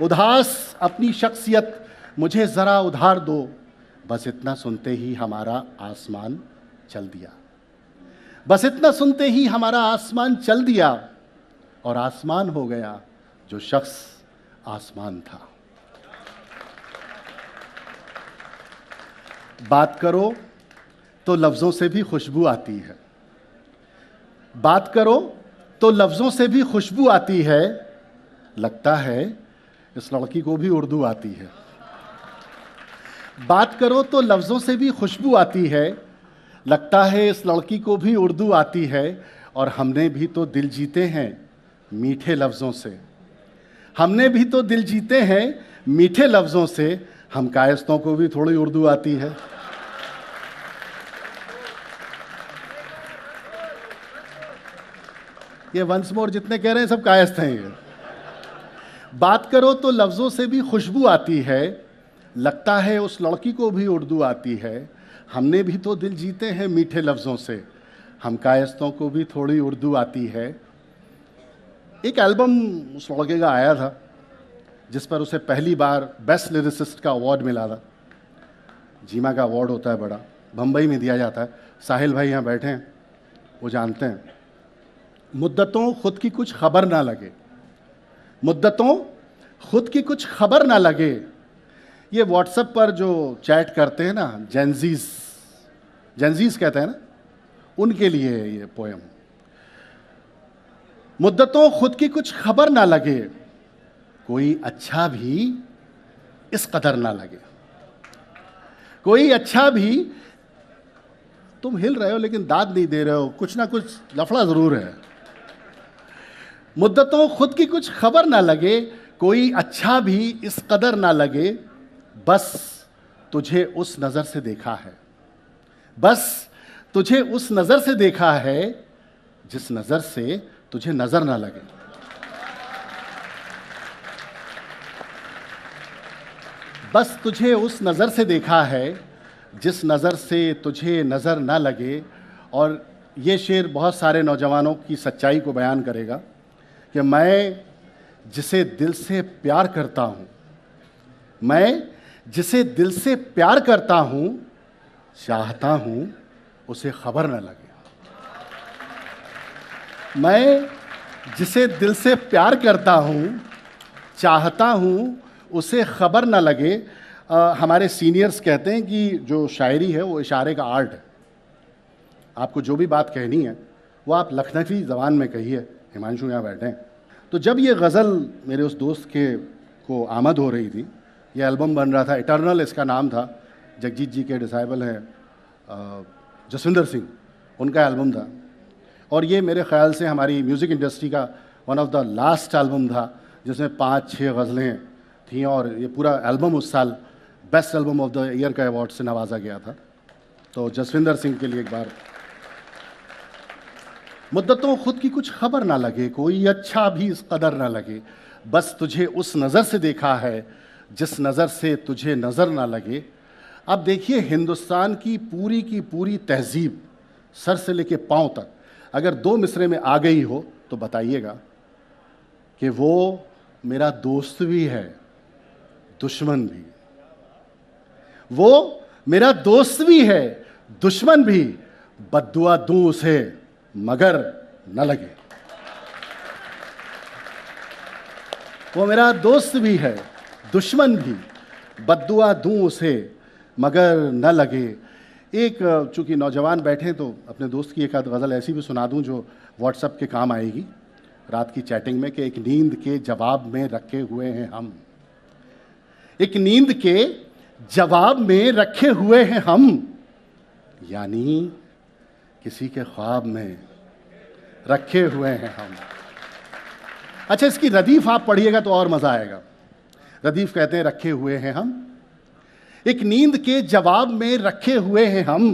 उदास अपनी शख्सियत मुझे ज़रा उधार दो। बस इतना सुनते ही हमारा आसमान चल दिया, बस इतना सुनते ही हमारा आसमान चल दिया और आसमान हो गया जो शख्स आसमान था। बात करो तो लफ्ज़ों से भी खुशबू आती है, बात करो तो लफ्ज़ों से भी खुशबू आती है, लगता है इस लड़की को भी उर्दू आती है। बात करो तो लफ्ज़ों से भी खुशबू आती है, लगता है इस लड़की को भी उर्दू आती है। और हमने भी तो दिल जीते हैं मीठे लफ्ज़ों से, हमने भी तो दिल जीते हैं मीठे लफ्ज़ों से, हम कायस्तों को भी थोड़ी उर्दू आती है। ये वंस मोर जितने कह रहे हैं सब कायस्थ हैं ये। बात करो तो लफ्ज़ों से भी खुशबू आती है, लगता है उस लड़की को भी उर्दू आती है, हमने भी तो दिल जीते हैं मीठे लफ्ज़ों से, हम कायस्तों को भी थोड़ी उर्दू आती है। एक एल्बम उस लड़के का आया था जिस पर उसे पहली बार बेस्ट लिरिसिस्ट का अवार्ड मिला था। जीमा का अवार्ड होता है बड़ा, बम्बई में दिया जाता है। साहिल भाई यहाँ बैठे हैं, वो जानते हैं। मुद्दतों खुद की कुछ खबर ना लगे, मुद्दतों खुद की कुछ खबर ना लगे, ये व्हाट्सएप पर जो चैट करते हैं ना जेंजीज, जेंजीज कहते हैं ना, उनके लिए है ये पोएम। मुद्दतों खुद की कुछ खबर ना लगे, कोई अच्छा भी इस कदर ना लगे, कोई अच्छा भी तुम हिल रहे हो लेकिन दाद नहीं दे रहे हो, कुछ ना कुछ लफड़ा ज़रूर है। मुद्दतों खुद की कुछ खबर ना लगे, कोई अच्छा भी इस कदर ना लगे, बस तुझे उस नज़र से देखा है, बस तुझे उस नज़र से देखा है जिस नज़र से तुझे नज़र ना लगे। बस तुझे उस नज़र से देखा है जिस नज़र से तुझे नज़र ना लगे। और ये शेर बहुत सारे नौजवानों की सच्चाई को बयान करेगा कि मैं जिसे दिल से प्यार करता हूँ, मैं जिसे दिल से प्यार करता हूँ, चाहता हूँ उसे खबर न लगे। मैं जिसे दिल से प्यार करता हूँ, चाहता हूँ उसे खबर न लगे। हमारे सीनियर्स कहते हैं कि जो शायरी है वो इशारे का आर्ट है। आपको जो भी बात कहनी है वो आप लखनवी ज़बान में कहिए। हिमांशु यहाँ बैठे हैं। तो जब ये गज़ल मेरे उस दोस्त को आमद हो रही थी, ये एल्बम बन रहा था, इटर्नल इसका नाम था, जगजीत जी के डिसाइबल हैं जसविंदर सिंह, उनका एल्बम था। और ये मेरे ख़्याल से हमारी म्यूज़िक इंडस्ट्री का one of the last album था जिसमें 5-6 गज़लें थीं। और ये पूरा एल्बम उस साल best album of the year का अवार्ड से नवाजा गया था। तो जसविंदर सिंह के लिए एक बार। मुद्दतों खुद की कुछ खबर ना लगे, कोई अच्छा भी इस कदर ना लगे, बस तुझे उस नज़र से देखा है जिस नज़र से तुझे नज़र ना लगे। अब देखिए, हिंदुस्तान की पूरी तहजीब सर से लेके पांव तक अगर 2 मिसरे में आ गई हो तो बताइएगा कि वो मेरा दोस्त भी है, दुश्मन भी। वो मेरा दोस्त भी है, दुश्मन भी, बद्दुआ दूं उसे मगर न लगे। वो मेरा दोस्त भी है, दुश्मन भी, बद्दुआ दूं उसे मगर न लगे। एक चूंकि नौजवान बैठे हैं तो अपने दोस्त की एक आध गज़ल ऐसी भी सुना दूं जो व्हाट्सएप के काम आएगी रात की चैटिंग में, कि एक नींद के जवाब में रखे हुए हैं हम, एक नींद के जवाब में रखे हुए हैं हम, यानी किसी के ख्वाब में रखे हुए हैं हम। अच्छा, इसकी रदीफ आप पढ़िएगा तो और मजा आएगा। रदीफ कहते हैं, रखे हुए हैं हम, एक नींद के जवाब में रखे हुए हैं हम,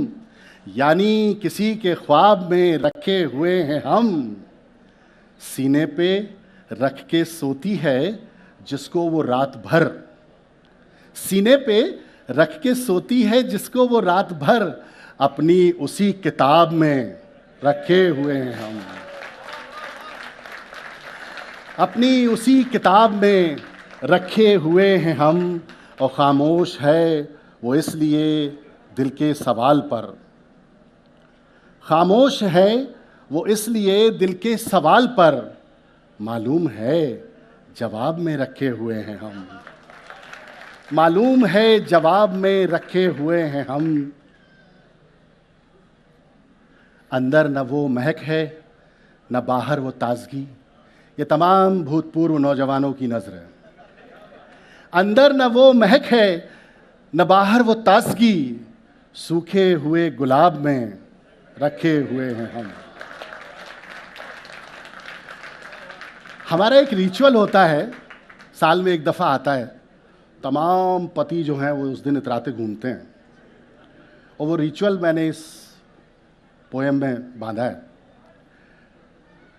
यानी किसी के ख्वाब में रखे हुए हैं हम। सीने पे रख के सोती है जिसको वो रात भर, सीने पे रख के सोती है जिसको वो रात भर, अपनी उसी किताब में रखे हुए हैं हम, अपनी उसी किताब में रखे हुए हैं हम। और खामोश है वो इसलिए दिल के सवाल पर, खामोश है वो इसलिए दिल के सवाल पर, मालूम है जवाब में रखे हुए हैं हम, मालूम है जवाब में रखे हुए हैं हम। अंदर न वो महक है न बाहर वो ताजगी, ये तमाम भूतपूर्व नौजवानों की नज़र है। अंदर न वो महक है न बाहर वो ताजगी, सूखे हुए गुलाब में रखे हुए हैं हम। हमारा एक रिचुअल होता है, साल में एक दफ़ा आता है, तमाम पति जो हैं वो उस दिन इतराते घूमते हैं, और वो रिचुअल मैंने इस पोएम में बांधा है।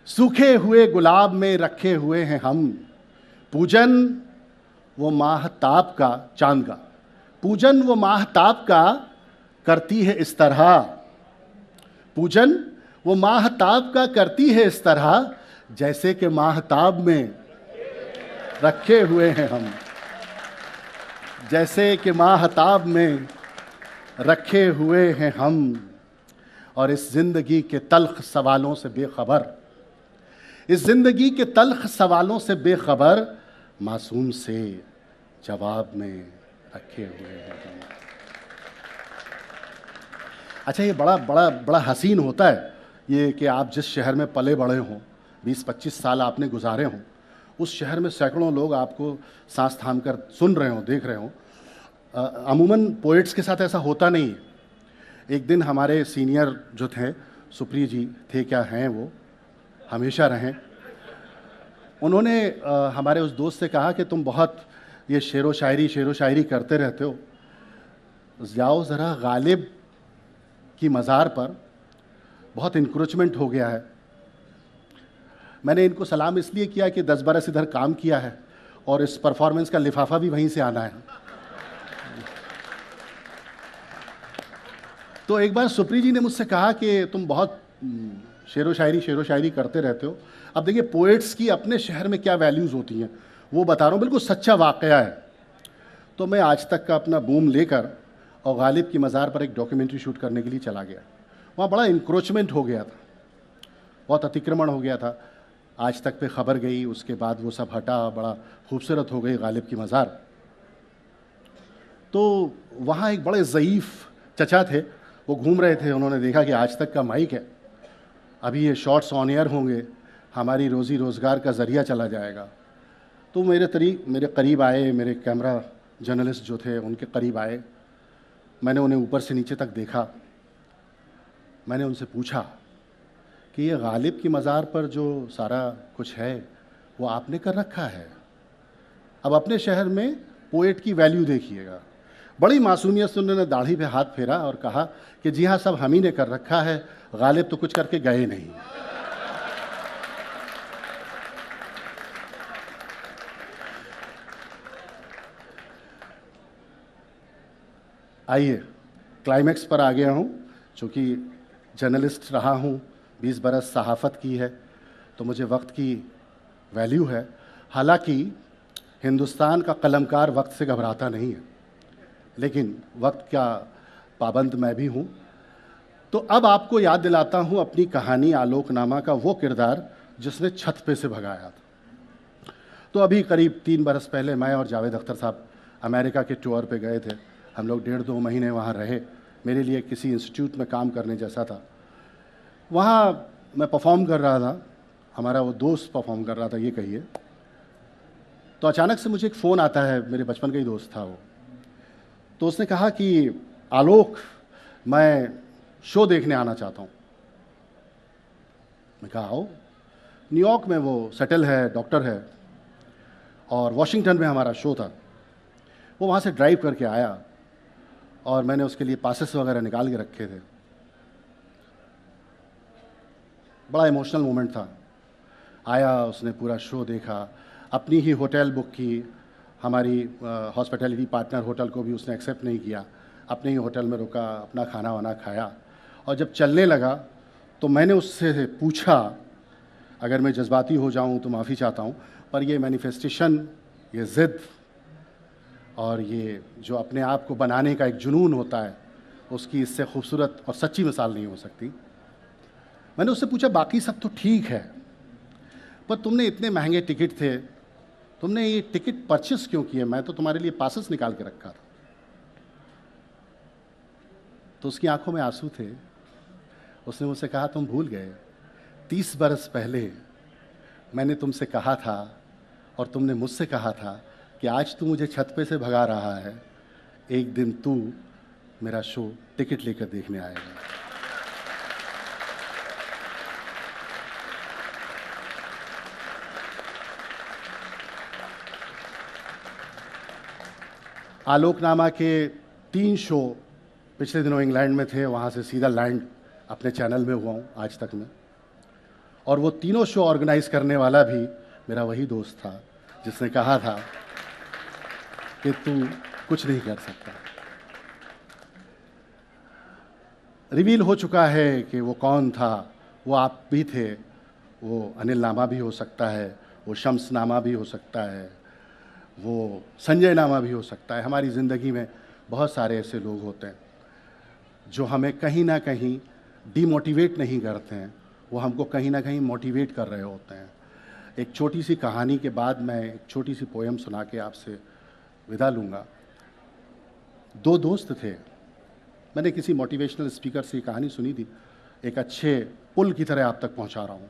सूखे हुए गुलाब में रखे हुए हैं हम, पूजन वो माहताब का, चांद का पूजन वो माहताब का करती है इस तरह, पूजन वो माहताब का करती है इस तरह, जैसे कि माहताब में रखे हुए हैं हम, जैसे कि माहताब में रखे हुए हैं हम। और इस जिंदगी के तल्ख सवालों से बेखबर, इस जिंदगी के तल्ख सवालों से बेखबर, मासूम से जवाब में रखे हुए हैं हम। अच्छा, ये बड़ा हसीन होता है ये कि आप जिस शहर में पले बड़े हों, 20-25 साल आपने गुजारे हों, उस शहर में सैकड़ों लोग आपको सांस थाम कर सुन रहे हों, देख रहे हों। अमूमन पोइट्स के साथ ऐसा होता नहीं है। एक दिन हमारे सीनियर जो थे, सुप्रिय जी थे, क्या हैं वो, हमेशा रहें, उन्होंने हमारे उस दोस्त से कहा कि तुम बहुत ये शेर व शायरी करते रहते हो, जाओ ज़रा गालिब की मज़ार पर, बहुत इंक्रोचमेंट हो गया है। मैंने इनको सलाम इसलिए किया कि 10 बरस इधर काम किया है और इस परफॉर्मेंस का लिफाफा भी वहीं से आना है। तो एक बार सुप्री जी ने मुझसे कहा कि तुम बहुत शेर व शायरी करते रहते हो। अब देखिए, पोएट्स की अपने शहर में क्या वैल्यूज़ होती हैं वो बता रहा हूँ, बिल्कुल सच्चा वाक़या है। तो मैं आज तक का अपना बूम लेकर और गालिब की मज़ार पर एक डॉक्यूमेंट्री शूट करने के लिए चला गया। वहाँ बड़ा इंक्रोचमेंट हो गया था, बहुत अतिक्रमण हो गया था। आज तक पे खबर गई, उसके बाद वो सब हटा, बड़ा खूबसूरत हो गई गालिब की मज़ार। तो वहाँ एक बड़े ज़ईफ़ चचा थे, वो घूम रहे थे। उन्होंने देखा कि आज तक का माइक है, अभी ये शॉर्ट्स ऑन एयर होंगे, हमारी रोज़ी रोज़गार का ज़रिया चला जाएगा। तो मेरे करीब आए, मेरे कैमरा जर्नलिस्ट जो थे उनके करीब आए। मैंने उन्हें ऊपर से नीचे तक देखा। मैंने उनसे पूछा कि ये गालिब की मज़ार पर जो सारा कुछ है वो आपने कर रखा है? अब अपने शहर में पोएट की वैल्यू देखिएगा। बड़ी मासूमियत से उन्होंने दाढ़ी पे हाथ फेरा और कहा कि जी हाँ, सब हम ही ने कर रखा है, गालिब तो कुछ करके गए नहीं। आइए, क्लाइमैक्स पर आ गया हूँ। चूँकि जर्नलिस्ट रहा हूँ, 20 बरस सहाफ़त की है, तो मुझे वक्त की वैल्यू है। हालांकि हिंदुस्तान का कलमकार वक्त से घबराता नहीं है, लेकिन वक्त का पाबंद मैं भी हूँ। तो अब आपको याद दिलाता हूँ अपनी कहानी आलोकनामा का वो किरदार जिसने छत पे से भगाया था। तो अभी करीब 3 बरस पहले मैं और जावेद अख्तर साहब अमेरिका के टूर पे गए थे। हम लोग 1.5-2 महीने वहाँ रहे। मेरे लिए किसी इंस्टीट्यूट में काम करने जैसा था। वहाँ मैं परफॉर्म कर रहा था, हमारा वो दोस्त परफॉर्म कर रहा था, ये कहिए। तो अचानक से मुझे एक फ़ोन आता है, मेरे बचपन का ही दोस्त था वो। तो उसने कहा कि आलोक, मैं शो देखने आना चाहता हूँ। मैं कहा आओ। न्यूयॉर्क में वो सेटल है, डॉक्टर है, और वॉशिंगटन में हमारा शो था। वो वहाँ से ड्राइव करके आया और मैंने उसके लिए पासेस वगैरह निकाल के रखे थे। बड़ा इमोशनल मोमेंट था। आया, उसने पूरा शो देखा, अपनी ही होटल बुक की। हमारी हॉस्पिटैलिटी पार्टनर होटल को भी उसने एक्सेप्ट नहीं किया, अपने ही होटल में रुका, अपना खाना वाना खाया। और जब चलने लगा तो मैंने उससे पूछा, अगर मैं जज्बाती हो जाऊं तो माफ़ी चाहता हूं, पर ये मैनिफेस्टेशन, ये ज़िद और ये जो अपने आप को बनाने का एक जुनून होता है, उसकी इससे खूबसूरत और सच्ची मिसाल नहीं हो सकती। मैंने उससे पूछा, बाकी सब तो ठीक है, पर तुमने इतने महंगे टिकट थे, तुमने ये टिकट परचेस क्यों किए? मैं तो तुम्हारे लिए पासेस निकाल के रखा था। तो उसकी आंखों में आंसू थे। उसने मुझसे कहा, तुम भूल गए, 30 बरस पहले मैंने तुमसे कहा था और तुमने मुझसे कहा था कि आज तू मुझे छत पे से भगा रहा है, एक दिन तू मेरा शो टिकट लेकर देखने आएगा। आलोकनामा के 3 शो पिछले दिनों इंग्लैंड में थे, वहाँ से सीधा लैंड अपने चैनल में हुआ हूँ आज तक में। और वो तीनों शो ऑर्गेनाइज करने वाला भी मेरा वही दोस्त था जिसने कहा था कि तू कुछ नहीं कर सकता। रिवील हो चुका है कि वो कौन था। वो आप भी थे, वो अनिल नामा भी हो सकता है, वो शम्स नामा भी हो सकता है, वो संजय नामा भी हो सकता है। हमारी ज़िंदगी में बहुत सारे ऐसे लोग होते हैं जो हमें कहीं ना कहीं डीमोटिवेट नहीं करते हैं, वो हमको कहीं ना कहीं मोटिवेट कर रहे होते हैं। एक छोटी सी कहानी के बाद मैं एक छोटी सी पोएम सुना के आपसे विदा लूँगा। 2 दोस्त थे। मैंने किसी मोटिवेशनल स्पीकर से ये कहानी सुनी थी, एक अच्छे पुल की तरह आप तक पहुँचा रहा हूँ।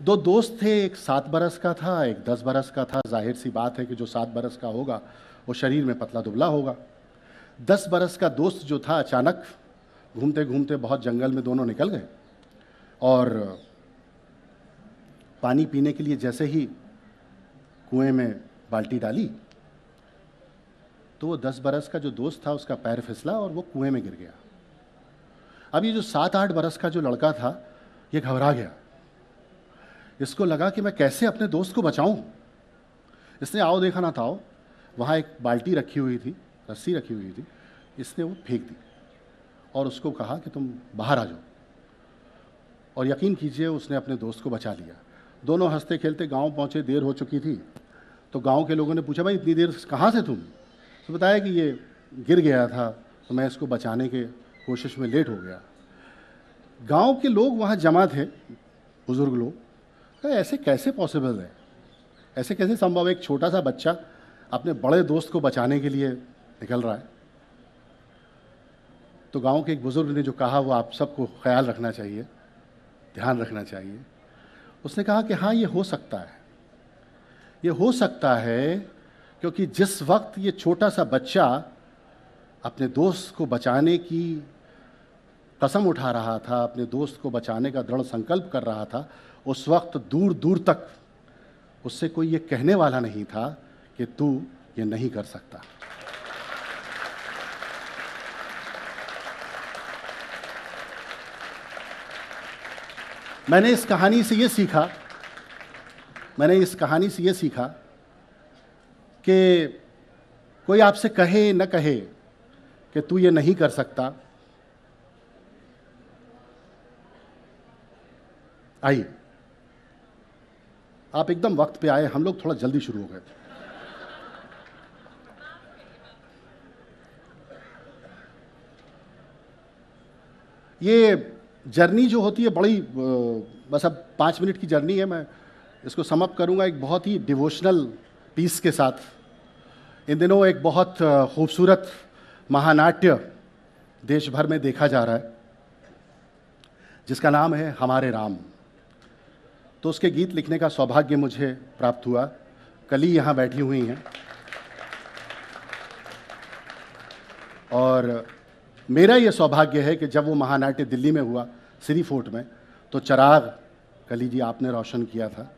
2 दोस्त थे, एक 7 बरस का था, एक 10 बरस का था। जाहिर सी बात है कि जो 7 बरस का होगा वो शरीर में पतला दुबला होगा। 10 बरस का दोस्त जो था, अचानक घूमते घूमते बहुत जंगल में दोनों निकल गए और पानी पीने के लिए जैसे ही कुएं में बाल्टी डाली तो वो 10 बरस का जो दोस्त था उसका पैर फिसला और वो कुएं में गिर गया। अब ये जो 7-8 बरस का जो लड़का था ये घबरा गया। इसको लगा कि मैं कैसे अपने दोस्त को बचाऊं। इसने आओ देखा ना था, वहाँ एक बाल्टी रखी हुई थी, रस्सी रखी हुई थी, इसने वो फेंक दी और उसको कहा कि तुम बाहर आ जाओ। और यकीन कीजिए उसने अपने दोस्त को बचा लिया। दोनों हंसते खेलते गांव पहुंचे, देर हो चुकी थी। तो गांव के लोगों ने पूछा, भाई इतनी देर कहाँ से तुम? तो बताया कि ये गिर गया था तो मैं इसको बचाने के कोशिश में लेट हो गया। गांव के लोग वहाँ जमा थे, बुजुर्ग लोग, कहा ऐसे कैसे पॉसिबल है, ऐसे कैसे संभव है? एक छोटा सा बच्चा अपने बड़े दोस्त को बचाने के लिए निकल रहा है। तो गांव के एक बुजुर्ग ने जो कहा वो आप सबको ख्याल रखना चाहिए, ध्यान रखना चाहिए। उसने कहा कि हाँ, ये हो सकता है, ये हो सकता है, क्योंकि जिस वक्त ये छोटा सा बच्चा अपने दोस्त को बचाने की कसम उठा रहा था, अपने दोस्त को बचाने का दृढ़ संकल्प कर रहा था, उस वक्त दूर दूर तक उससे कोई ये कहने वाला नहीं था कि तू ये नहीं कर सकता। मैंने इस कहानी से ये सीखा कि कोई आपसे कहे न कहे कि तू ये नहीं कर सकता, आइए आप एकदम वक्त पे आए, हम लोग थोड़ा जल्दी शुरू हो गए थे। ये जर्नी जो होती है बड़ी, बस अब 5 मिनट की जर्नी है, मैं इसको सम अप करूंगा एक बहुत ही डिवोशनल पीस के साथ। इन दिनों एक बहुत खूबसूरत महानाट्य देश भर में देखा जा रहा है जिसका नाम है हमारे राम। तो उसके गीत लिखने का सौभाग्य मुझे प्राप्त हुआ। कली यहाँ बैठी हुई हैं और मेरा ये सौभाग्य है कि जब वो महानाट्य दिल्ली में हुआ श्री फोर्ट में, तो चिराग कली जी आपने रोशन किया था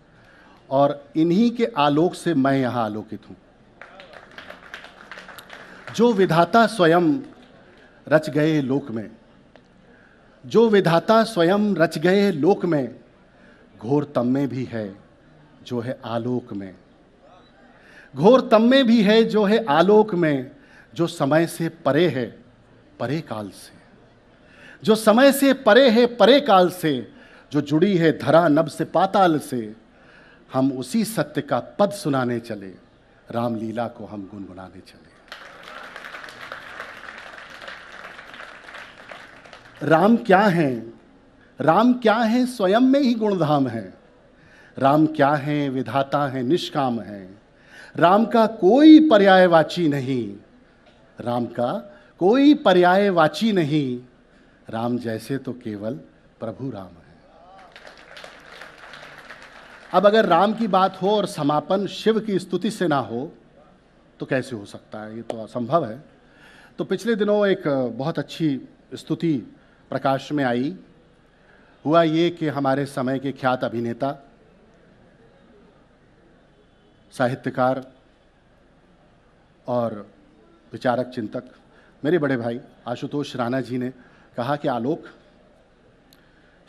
और इन्हीं के आलोक से मैं यहाँ आलोकित हूँ। जो विधाता स्वयं रच गए लोक में, जो विधाता स्वयं रच गए लोक में, घोर तम में भी है जो है आलोक में। घोर तम में भी है जो है आलोक में, जो समय से परे है परे काल से, जो समय से परे है परे काल से, जो जुड़ी है धरा नभ से पाताल से। हम उसी सत्य का पद सुनाने चले, रामलीला को हम गुनगुनाने चले। राम क्या हैं? राम क्या है? स्वयं में ही गुणधाम है। राम क्या है? विधाता है, निष्काम है। राम का कोई पर्यायवाची नहीं, राम का कोई पर्यायवाची नहीं। राम जैसे तो केवल प्रभु राम है। अब अगर राम की बात हो और समापन शिव की स्तुति से ना हो तो कैसे हो सकता है? ये तो असंभव है। तो पिछले दिनों एक बहुत अच्छी स्तुति प्रकाश में आई। हुआ ये कि हमारे समय के ख्यात अभिनेता, साहित्यकार और विचारक चिंतक मेरे बड़े भाई आशुतोष राणा जी ने कहा कि आलोक,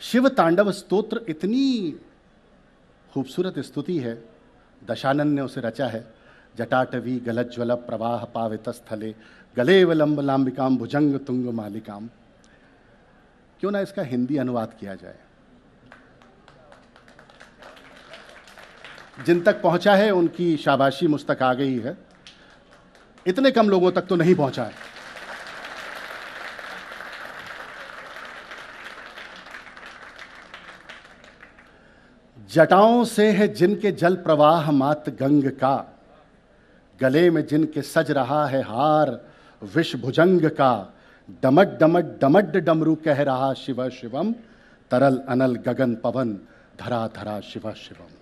शिव तांडव स्तोत्र इतनी खूबसूरत स्तुति है, दशानन ने उसे रचा है। जटाटवी गलज्ज्वल प्रवाह पावित स्थले गलेव लंब लांबिकाम भुजंग तुंग मालिकाम। क्यों ना इसका हिंदी अनुवाद किया जाए? जिन तक पहुंचा है उनकी शाबाशी मुझ तक आ गई है, इतने कम लोगों तक तो नहीं पहुंचा है। जटाओं से है जिनके जल प्रवाह मात गंग का, गले में जिनके सज रहा है हार विष भुजंग का। डमट डमट डमट डमरू कह रहा शिव शिवम, तरल अनल गगन पवन धरा धरा शिव शिवम।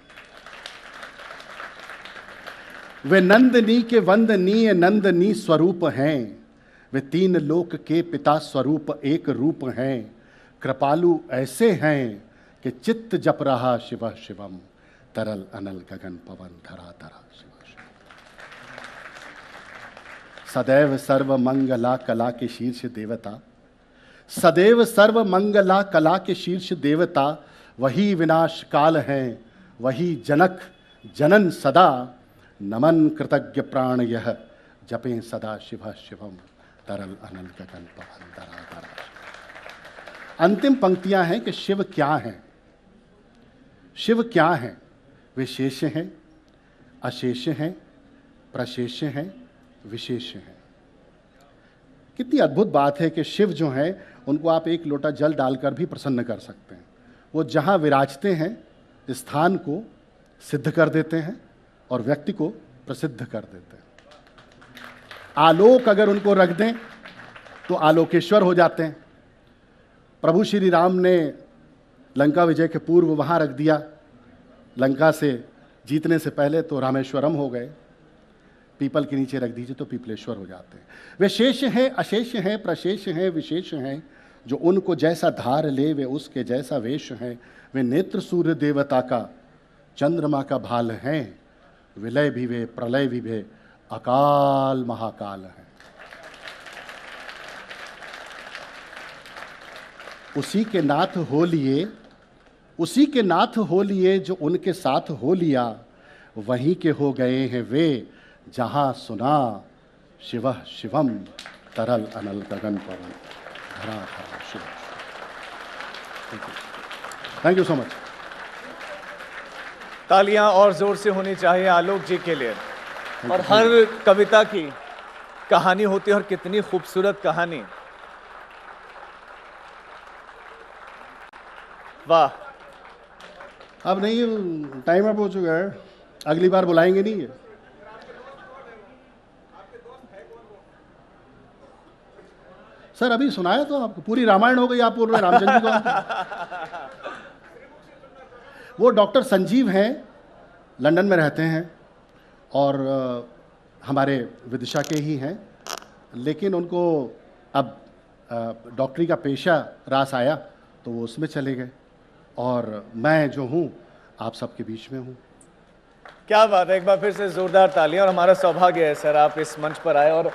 वे नंदनी के वंदनीय नंदनी स्वरूप हैं, वे तीन लोक के पिता स्वरूप एक रूप हैं, कृपालु ऐसे हैं कि चित्त जप रहा शिव शिवम, तरल अनल गगन पवन धरा धरा शिव शिव। सदैव सर्व मंगला कला के शीर्ष देवता, सदैव सर्व मंगला कला के शीर्ष देवता, वही विनाश काल हैं, वही जनक जनन सदा, नमन कृतज्ञ प्राण यह जपें सदा शिव शिवम, तरल अनल गगन पवन धरा धरा। अंतिम पंक्तियां हैं कि शिव क्या हैं। शिव क्या हैं? वे शेष हैं, अशेष हैं, प्रशेष हैं, विशेष हैं। कितनी अद्भुत बात है कि शिव जो हैं उनको आप एक लोटा जल डालकर भी प्रसन्न कर सकते हैं। वो जहाँ विराजते हैं स्थान को सिद्ध कर देते हैं और व्यक्ति को प्रसिद्ध कर देते हैं। आलोक अगर उनको रख दें तो आलोकेश्वर हो जाते हैं। प्रभु श्री राम ने लंका विजय के पूर्व वहाँ रख दिया, लंका से जीतने से पहले तो रामेश्वरम हो गए। पीपल के नीचे रख दीजिए तो पीपलेश्वर हो जाते हैं। वे शेष हैं, अशेष हैं, प्रशेष हैं, विशेष हैं, जो उनको जैसा धार ले वे उसके जैसा वेश हैं। वे नेत्र सूर्य देवता का, चंद्रमा का भाल हैं, विलय भी वे प्रलय भी वे अकाल महाकाल हैं। उसी के नाथ हो लिए, उसी के नाथ हो लिए जो उनके साथ हो लिया, वहीं के हो गए हैं वे जहां सुना शिव शिवम, तरल अनल गगन पवन धरा धरा शिव। Thank you so much. तालियां और जोर से होनी चाहिए आलोक जी के लिए। और हर कविता की कहानी होती है, और कितनी खूबसूरत कहानी। वाह। अब नहीं, टाइम अप हो चुका है, अगली बार बुलाएंगे नहीं है। सर अभी सुनाया तो आपको, पूरी रामायण हो गई, आप बोल रहे हैं रामचंद्र जी को। वो डॉक्टर संजीव हैं, लंदन में रहते हैं और हमारे विदिशा के ही हैं, लेकिन उनको अब डॉक्टरी का पेशा रास आया तो वो उसमें चले गए, और मैं जो हूँ आप सबके बीच में हूँ। क्या बात है, एक बार फिर से जोरदार तालियां। और हमारा सौभाग्य है सर आप इस मंच पर आए, और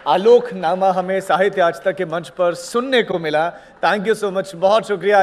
आलोक नामा हमें साहित्य आज तक के मंच पर सुनने को मिला। थैंक यू सो मच, बहुत शुक्रिया।